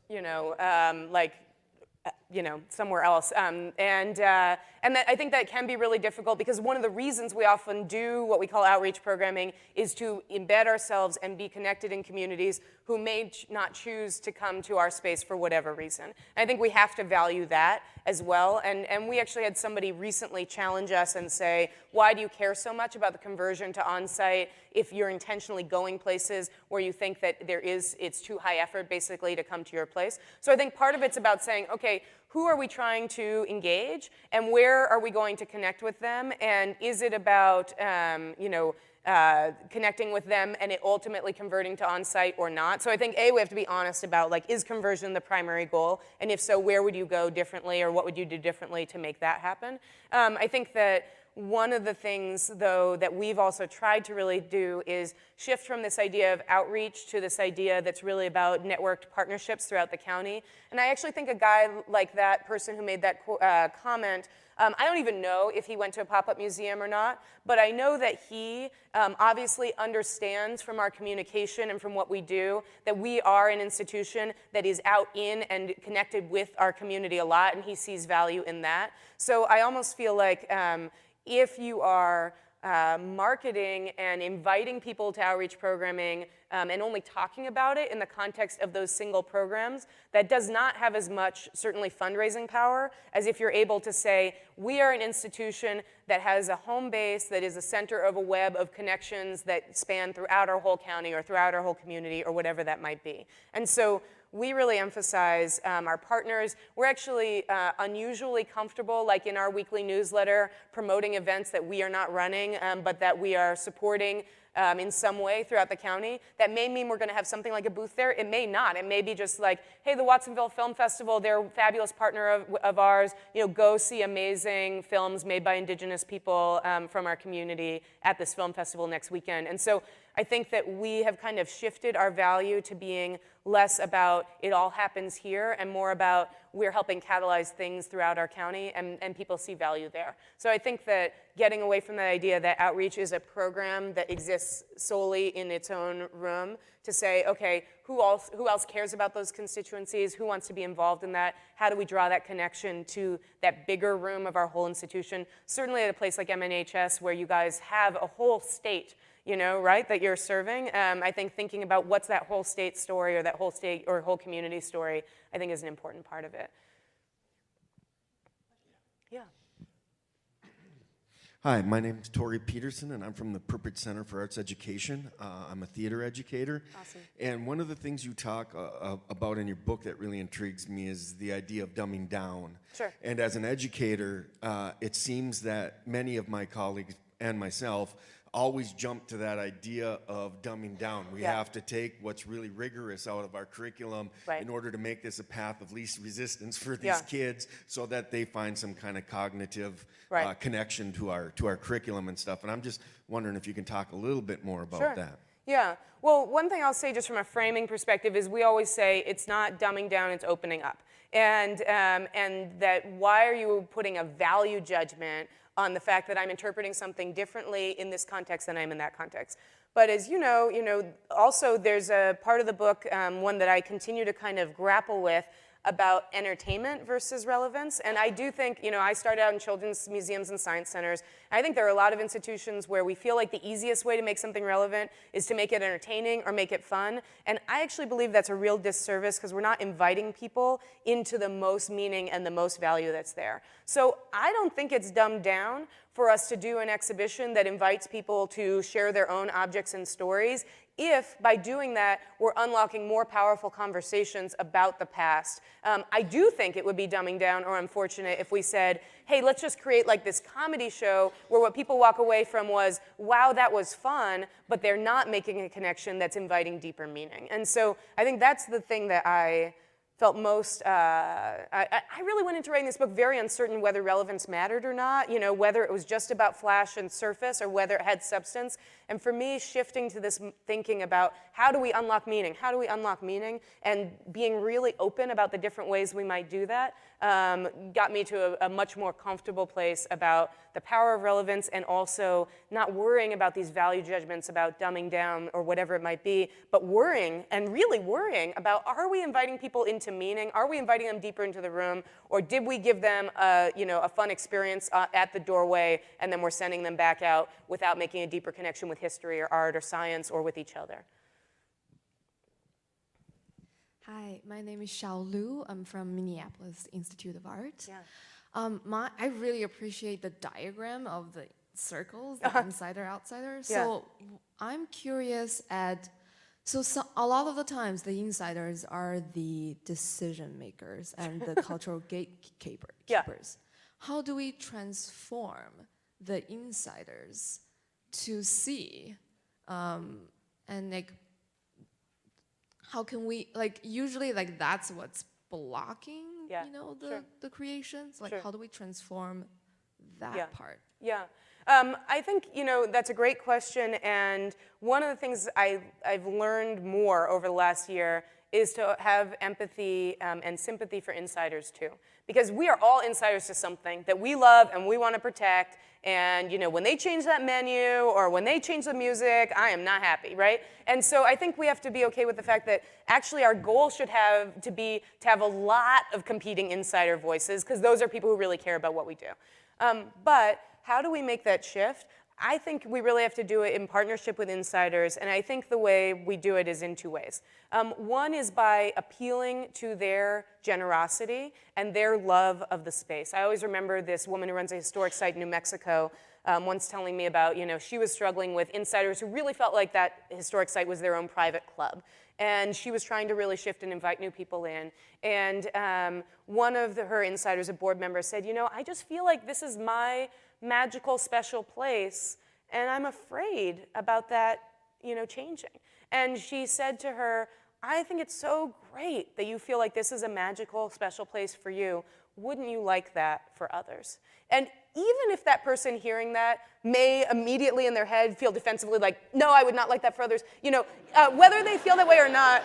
S3: somewhere else. And that, I think that can be really difficult, because one of the reasons we often do what we call outreach programming is to embed ourselves and be connected in communities who may not choose to come to our space for whatever reason. And I think we have to value that as well. And we actually had somebody recently challenge us and say, why do you care so much about the conversion to on-site if you're intentionally going places where you think that it's too high effort basically to come to your place? So I think part of it's about saying, okay, who are we trying to engage, and where are we going to connect with them, and is it about connecting with them and it ultimately converting to on-site or not? So I think, we have to be honest about, like, is conversion the primary goal, and if so, where would you go differently, or what would you do differently to make that happen? I think that one of the things, though, that we've also tried to really do is shift from this idea of outreach to this idea that's really about networked partnerships throughout the county. And I actually think a guy like that person who made that comment, I don't even know if he went to a pop-up museum or not, but I know that he obviously understands from our communication and from what we do that we are an institution that is out in and connected with our community a lot, and he sees value in that. So I almost feel like if you are marketing and inviting people to outreach programming and only talking about it in the context of those single programs, that does not have as much, certainly, fundraising power as if you're able to say, we are an institution that has a home base that is a center of a web of connections that span throughout our whole county or throughout our whole community or whatever that might be. And so we really emphasize our partners. We're actually unusually comfortable, like in our weekly newsletter, promoting events that we are not running, but that we are supporting in some way throughout the county. That may mean we're going to have something like a booth there. It may not. It may be just like, hey, the Watsonville Film Festival, they're a fabulous partner of ours. Go see amazing films made by Indigenous people from our community at this film festival next weekend. And so I think that we have kind of shifted our value to being less about it all happens here and more about we're helping catalyze things throughout our county, and people see value there. So I think that getting away from that idea that outreach is a program that exists solely in its own room, to say, okay, who else cares about those constituencies? Who wants to be involved in that? How do we draw that connection to that bigger room of our whole institution? Certainly at a place like MNHS, where you guys have a whole state, right, that you're serving. I think thinking about what's that whole state story or that whole state or whole community story, I think is an important part of it. Yeah.
S4: Hi, my name is Tori Peterson, and I'm from the Purpose Center for Arts Education. I'm a theater educator.
S3: Awesome.
S4: And one of the things you talk about in your book that really intrigues me is the idea of dumbing down.
S3: Sure.
S4: And as an educator, it seems that many of my colleagues and myself always jump to that idea of dumbing down. We have to take what's really rigorous out of our curriculum in order to make this a path of least resistance for these kids, so that they find some kind of cognitive connection to our curriculum and stuff. And I'm just wondering if you can talk a little bit more about that.
S3: Yeah. Well, one thing I'll say just from a framing perspective is we always say it's not dumbing down, it's opening up. And that why are you putting a value judgment on the fact that I'm interpreting something differently in this context than I'm in that context? But as you know, also there's a part of the book, one that I continue to kind of grapple with, about entertainment versus relevance. And I do think, I started out in children's museums and science centers. And I think there are a lot of institutions where we feel like the easiest way to make something relevant is to make it entertaining or make it fun. And I actually believe that's a real disservice, because we're not inviting people into the most meaning and the most value that's there. So I don't think it's dumbed down for us to do an exhibition that invites people to share their own objects and stories if by doing that we're unlocking more powerful conversations about the past. I do think it would be dumbing down or unfortunate if we said, hey, let's just create like this comedy show where what people walk away from was, wow, that was fun, but they're not making a connection that's inviting deeper meaning. And so I think that's the thing that I felt most, I really went into writing this book very uncertain whether relevance mattered or not, whether it was just about flash and surface or whether it had substance. And for me, shifting to this thinking about how do we unlock meaning? How do we unlock meaning? And being really open about the different ways we might do that got me to a much more comfortable place about the power of relevance and also not worrying about these value judgments about dumbing down or whatever it might be, but worrying and really worrying about, are we inviting people into meaning? Are we inviting them deeper into the room? Or did we give them a fun experience at the doorway and then we're sending them back out without making a deeper connection with history or art or science or with each other?
S6: Hi, my name is Xiao Lu. I'm from Minneapolis Institute of Art.
S3: Yeah.
S6: I really appreciate the diagram of the circles, the insider, outsider. So I'm curious so a lot of the times the insiders are the decision makers and the cultural gatekeepers. How do we transform the insiders to see and like, how can we, usually that's what's blocking, the creations? How do we transform that part?
S3: Yeah. I think, that's a great question. And one of the things I've learned more over the last year is to have empathy and sympathy for insiders too. Because we are all insiders to something that we love and we want to protect. And when they change that menu or when they change the music, I am not happy, right? And so I think we have to be okay with the fact that actually our goal should have to have a lot of competing insider voices, because those are people who really care about what we do. But how do we make that shift? I think we really have to do it in partnership with insiders, and I think the way we do it is in two ways. One is by appealing to their generosity and their love of the space. I always remember this woman who runs a historic site in New Mexico once telling me about, she was struggling with insiders who really felt like that historic site was their own private club. And she was trying to really shift and invite new people in. And one of her insiders, a board member, said, I just feel like this is my magical, special place, and I'm afraid about that, changing. And she said to her, I think it's so great that you feel like this is a magical, special place for you. Wouldn't you like that for others? And even if that person hearing that may immediately in their head feel defensively like, no, I would not like that for others, whether they feel that way or not,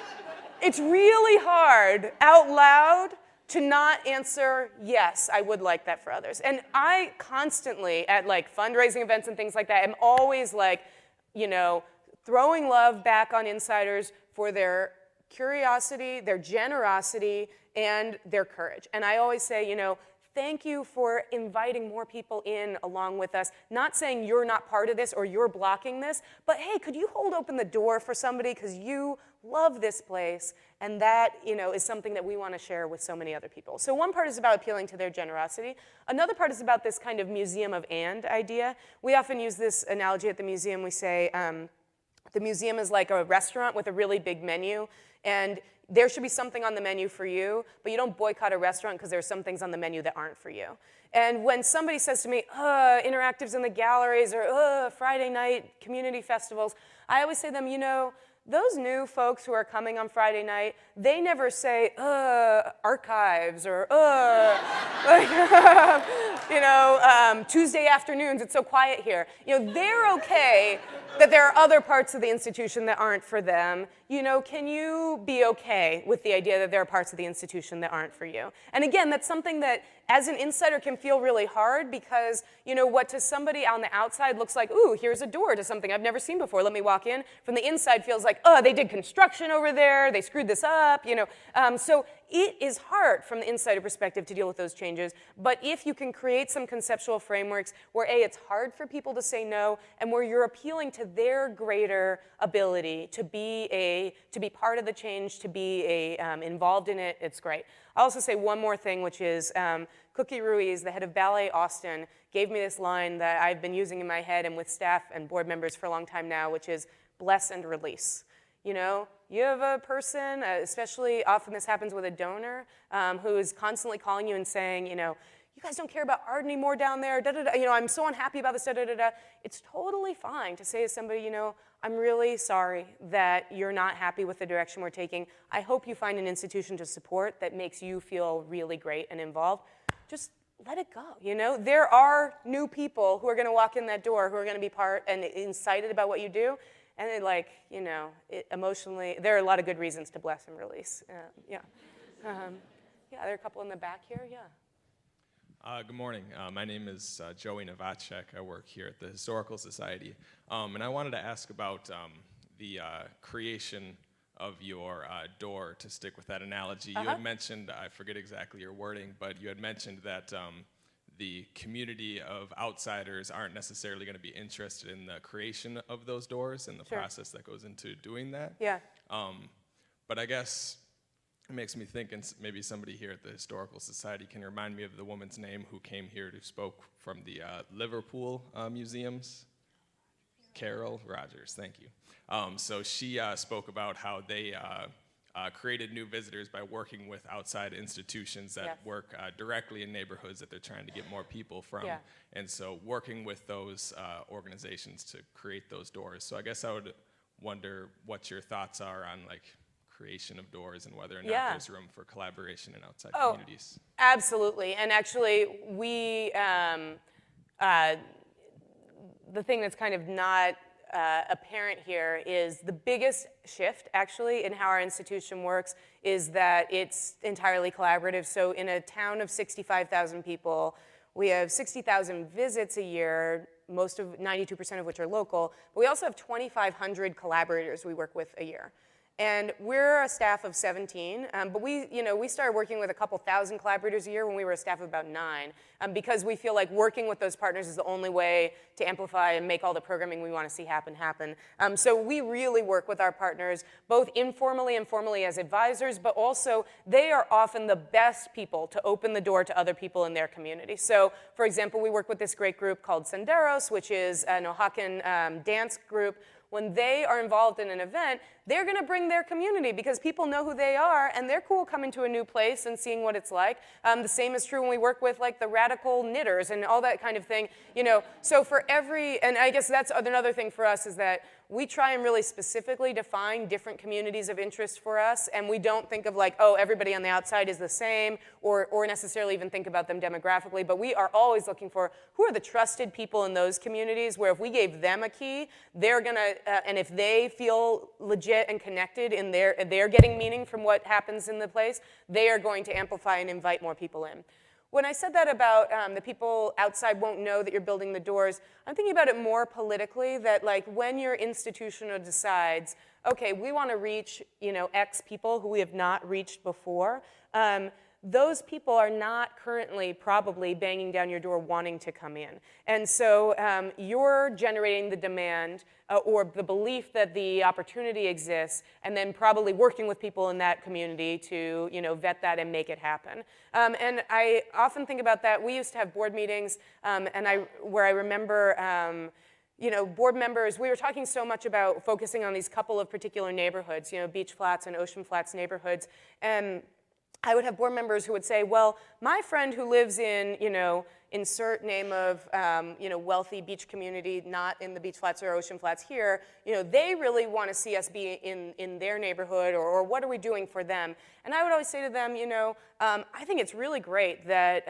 S3: it's really hard out loud to not answer, yes, I would like that for others. And I constantly, at fundraising events and things like that, am always throwing love back on insiders for their curiosity, their generosity, and their courage. And I always say, thank you for inviting more people in along with us. Not saying you're not part of this or you're blocking this, but hey, could you hold open the door for somebody because you love this place? And that, is something that we want to share with so many other people. So one part is about appealing to their generosity. Another part is about this kind of museum of and idea. We often use this analogy at the museum. We say the museum is like a restaurant with a really big menu, and there should be something on the menu for you, but you don't boycott a restaurant because there are some things on the menu that aren't for you. And when somebody says to me, interactives in the galleries, or Friday night community festivals, I always say to them, those new folks who are coming on Friday night, they never say, archives, or, Tuesday afternoons, it's so quiet here. They're okay that there are other parts of the institution that aren't for them. Can you be okay with the idea that there are parts of the institution that aren't for you? And again, that's something that as an insider can feel really hard because, what to somebody on the outside looks like, ooh, here's a door to something I've never seen before, let me walk in. From the inside feels like, they did construction over there, they screwed this up, So it is hard from the insider perspective to deal with those changes, but if you can create some conceptual frameworks where it's hard for people to say no, and where you're appealing to their greater ability to be part of the change, to be involved in it, it's great. I'll also say one more thing, which is Cookie Ruiz, the head of Ballet Austin, gave me this line that I've been using in my head and with staff and board members for a long time now, which is bless and release. You know, you have a person, especially often this happens with a donor, who is constantly calling you and saying, you know, you guys don't care about art anymore down there, da da da, you know, I'm so unhappy about this, da da da da. It's totally fine to say to somebody, you know, I'm really sorry that you're not happy with the direction we're taking. I hope you find an institution to support that makes you feel really great and involved. Just let it go, you know? There are new people who are gonna walk in that door who are gonna be part and excited about what you do, and then like, you know, emotionally, there are a lot of good reasons to bless and release, yeah. Yeah, there are a couple in the back here, yeah.
S7: Good morning. My name is Joey Novacek. I work here at the Historical Society. And I wanted to ask about the creation of your door, to stick with that analogy. You had mentioned, I forget exactly your wording, but you had mentioned that the community of outsiders aren't necessarily going to be interested in the creation of those doors and the process that goes into doing that.
S3: Yeah.
S7: But I guess it makes me think, and maybe somebody here at the Historical Society can remind me of the woman's name who came here to spoke from the Liverpool museums. Carol Rogers, thank you. So she spoke about how they created new visitors by working with outside institutions that work directly in neighborhoods that they're trying to get more people from.
S3: Yeah.
S7: And so working with those organizations to create those doors. So I guess I would wonder what your thoughts are on like creation of doors and whether or not there's room for collaboration in outside communities.
S3: Absolutely, and actually we, the thing that's kind of not apparent here is the biggest shift actually in how our institution works is that it's entirely collaborative. So in a town of 65,000 people, we have 60,000 visits a year, 92% of which are local, but we also have 2,500 collaborators we work with a year. And we're a staff of 17, but we started working with a couple thousand collaborators a year when we were a staff of about 9, because we feel like working with those partners is the only way to amplify and make all the programming we want to see happen. So we really work with our partners, both informally and formally as advisors, but also they are often the best people to open the door to other people in their community. So, for example, we work with this great group called Senderos, which is an Oaxacan dance group. When they are involved in an event, they're going to bring their community because people know who they are and they're cool coming to a new place and seeing what it's like. The same is true when we work with like the radical knitters and all that kind of thing. You know, so for every, and I guess that's another thing for us is that we try and really specifically define different communities of interest for us, and we don't think of like, oh, everybody on the outside is the same, or necessarily even think about them demographically, but we are always looking for who are the trusted people in those communities where if we gave them a key, they're gonna, and if they feel legit and connected in they're getting meaning from what happens in the place, they are going to amplify and invite more people in. When I said that about the people outside won't know that you're building the doors, I'm thinking about it more politically, that like when your institution decides, okay, we want to reach, you know, X people who we have not reached before, those people are not currently probably banging down your door wanting to come in. And so you're generating the demand or the belief that the opportunity exists, and then probably working with people in that community to, you know, vet that and make it happen. And I often think about that. We used to have board meetings, where I remember you know, board members, we were talking so much about focusing on these couple of particular neighborhoods, you know, Beach Flats and Ocean Flats neighborhoods, and I would have board members who would say, well, my friend who lives in, you know, insert name of, you know, wealthy beach community, not in the Beach Flats or Ocean Flats here, you know, they really want to see us be in their neighborhood, or what are we doing for them? And I would always say to them, you know, I think it's really great that,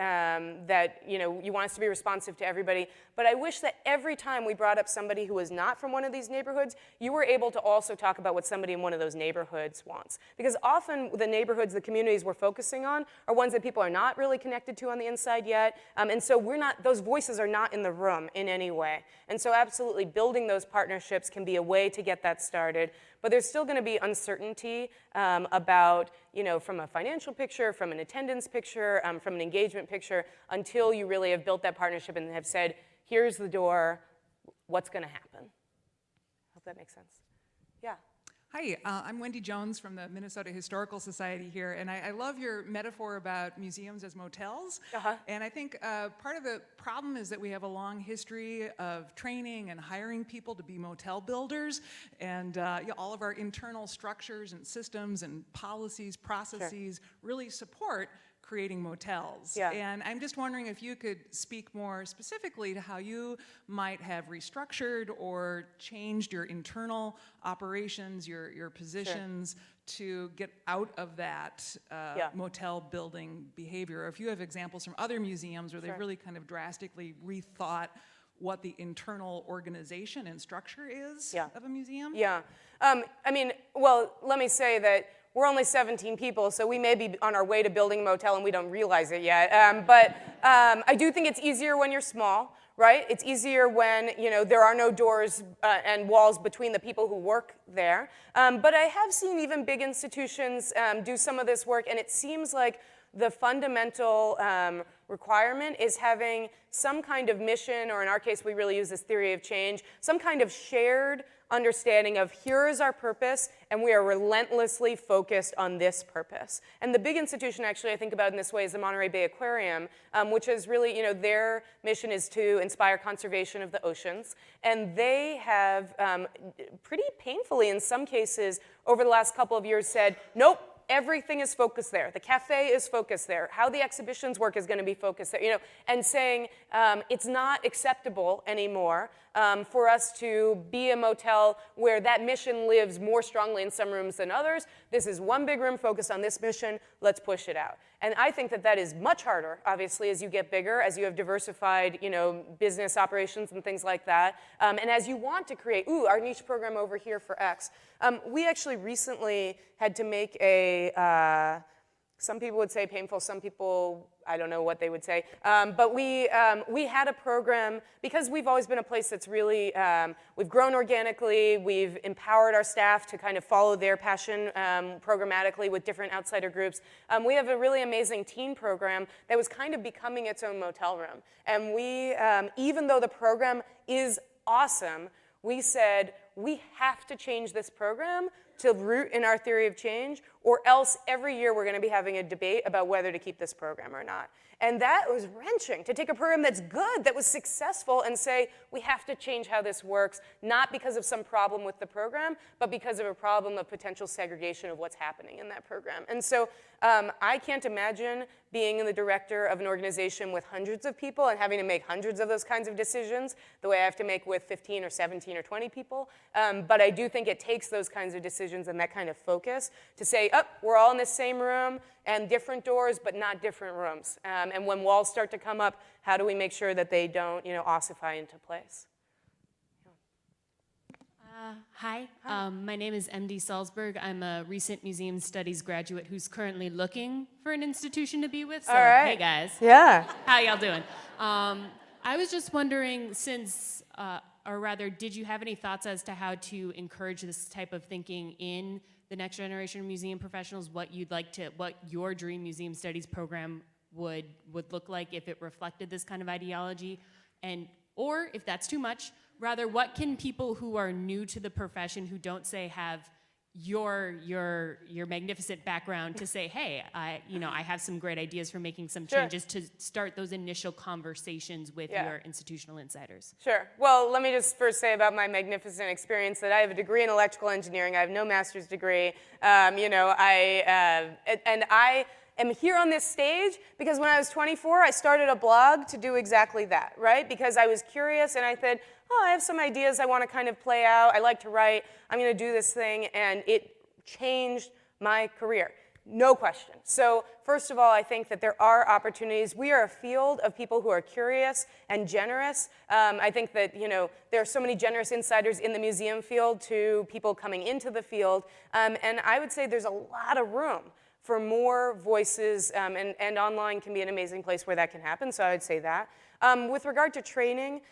S3: that, you know, you want us to be responsive to everybody, but I wish that every time we brought up somebody who was not from one of these neighborhoods, you were able to also talk about what somebody in one of those neighborhoods wants. Because often the neighborhoods, the communities we're focusing on are ones that people are not really connected to on the inside yet, and so those voices are not in the room in any way. And so absolutely building those partnerships can be a way to get that started, but there's still going to be uncertainty about, you know, from a financial picture, from an attendance picture, from an engagement picture, until you really have built that partnership and have said, here's the door, what's going to happen? Hope that makes sense. Yeah.
S8: Hi, I'm Wendy Jones from the Minnesota Historical Society here, and I love your metaphor about museums as motels. And I think part of the problem is that we have a long history of training and hiring people to be motel builders, and all of our internal structures and systems and policies, processes really support creating motels. And I'm just wondering if you could speak more specifically to how you might have restructured or changed your internal operations, your positions to get out of that motel building behavior. Or if you have examples from other museums where they've really kind of drastically rethought what the internal organization and structure is of a museum?
S3: I mean, well, let me say that we're only 17 people, so we may be on our way to building a motel and we don't realize it yet. But I do think it's easier when you're small, right? It's easier when there are no doors and walls between the people who work there. But I have seen even big institutions do some of this work, and it seems like the fundamental requirement is having some kind of mission, or in our case, we really use this theory of change, some kind of shared understanding of here is our purpose, and we are relentlessly focused on this purpose. And the big institution actually I think about in this way is the Monterey Bay Aquarium, which is really, their mission is to inspire conservation of the oceans. And they have pretty painfully in some cases over the last couple of years said, nope, everything is focused there. The cafe is focused there. How the exhibitions work is going to be focused there. And saying it's not acceptable anymore for us to be a motel where that mission lives more strongly in some rooms than others. This is one big room focused on this mission. Let's push it out. And I think that that is much harder, obviously, as you get bigger, as you have diversified, business operations and things like that, and as you want to create, our niche program over here for X. We actually recently had to make a, some people would say painful, some people, I don't know what they would say, but we had a program, because we've always been a place that's really, we've grown organically, we've empowered our staff to kind of follow their passion programmatically with different outsider groups. We have a really amazing teen program that was kind of becoming its own motel room. And we, even though the program is awesome, we said, we have to change this program to root in our theory of change, or else every year we're going to be having a debate about whether to keep this program or not. And that was wrenching, to take a program that's good, that was successful, and say, we have to change how this works, not because of some problem with the program, but because of a problem of potential segregation of what's happening in that program. And so I can't imagine being the director of an organization with hundreds of people and having to make hundreds of those kinds of decisions the way I have to make with 15 or 17 or 20 people. But I do think it takes those kinds of decisions and that kind of focus to say, we're all in the same room and different doors, but not different rooms. And when walls start to come up, how do we make sure that they don't, ossify into place?
S9: Hi, my name is MD Salzburg. I'm a recent museum studies graduate who's currently looking for an institution to be with. So, hey guys.
S3: Yeah.
S9: How y'all doing? I was just wondering, or rather, did you have any thoughts as to how to encourage this type of thinking in the next generation of museum professionals? What your dream museum studies program would look like if it reflected this kind of ideology, or if that's too much. Rather, what can people who are new to the profession, who don't have your magnificent background, to say, hey, I have some great ideas for making some changes, to start those initial conversations with your institutional insiders?
S3: Sure. Well, let me just first say about my magnificent experience that I have a degree in electrical engineering. I have no master's degree. I am here on this stage because when I was 24, I started a blog to do exactly that, right? Because I was curious and I said, I have some ideas I want to kind of play out. I like to write. I'm going to do this thing. And it changed my career. No question. So first of all, I think that there are opportunities. We are a field of people who are curious and generous. I think that there are so many generous insiders in the museum field to people coming into the field. And I would say there's a lot of room for more voices, and online can be an amazing place where that can happen, so I would say that. With regard to training,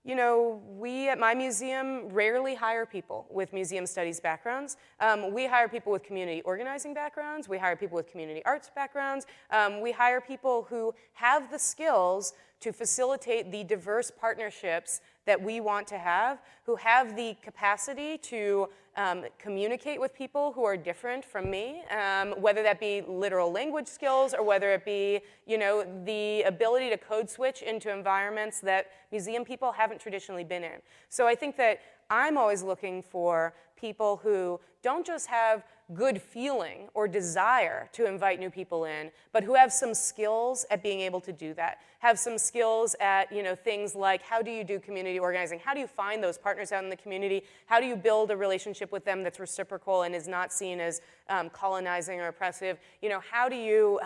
S3: we at my museum rarely hire people with museum studies backgrounds. We hire people with community organizing backgrounds. We hire people with community arts backgrounds. We hire people who have the skills to facilitate the diverse partnerships that we want to have, who have the capacity to communicate with people who are different from me, whether that be literal language skills or whether it be, you know, the ability to code switch into environments that museum people haven't traditionally been in. So I think that I'm always looking for people who don't just have good feeling or desire to invite new people in, but who have some skills at being able to do that, have some skills at, you know, things like how do you do community organizing, how do you find those partners out in the community, how do you build a relationship with them that's reciprocal and is not seen as colonizing or oppressive, you know, how do you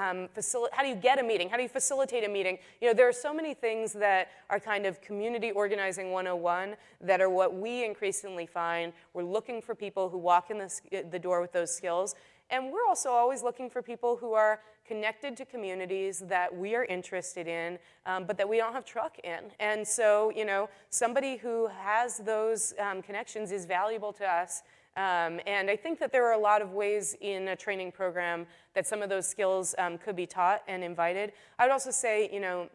S3: get a meeting, how do you facilitate a meeting, you know, there are so many things that are kind of community organizing 101 that are what we increasingly find. We're looking for people who walk in the door with those skills. And we're also always looking for people who are connected to communities that we are interested in, but that we don't have truck in. And so, you know, somebody who has those connections is valuable to us. And I think that there are a lot of ways in a training program that some of those skills could be taught and invited. I would also say, you know,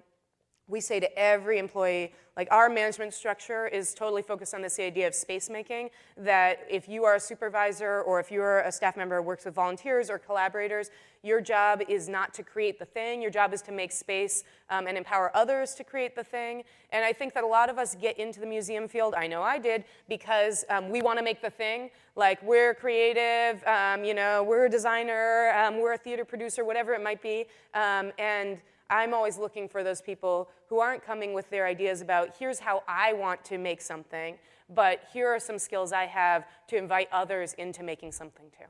S3: we say to every employee, like our management structure is totally focused on this idea of space making, that if you are a supervisor or if you're a staff member who works with volunteers or collaborators, your job is not to create the thing, your job is to make space and empower others to create the thing. And I think that a lot of us get into the museum field, I know I did, because we want to make the thing. Like we're creative, you know, we're a designer, we're a theater producer, whatever it might be. And I'm always looking for those people who aren't coming with their ideas about here's how I want to make something, but here are some skills I have to invite others into making something too.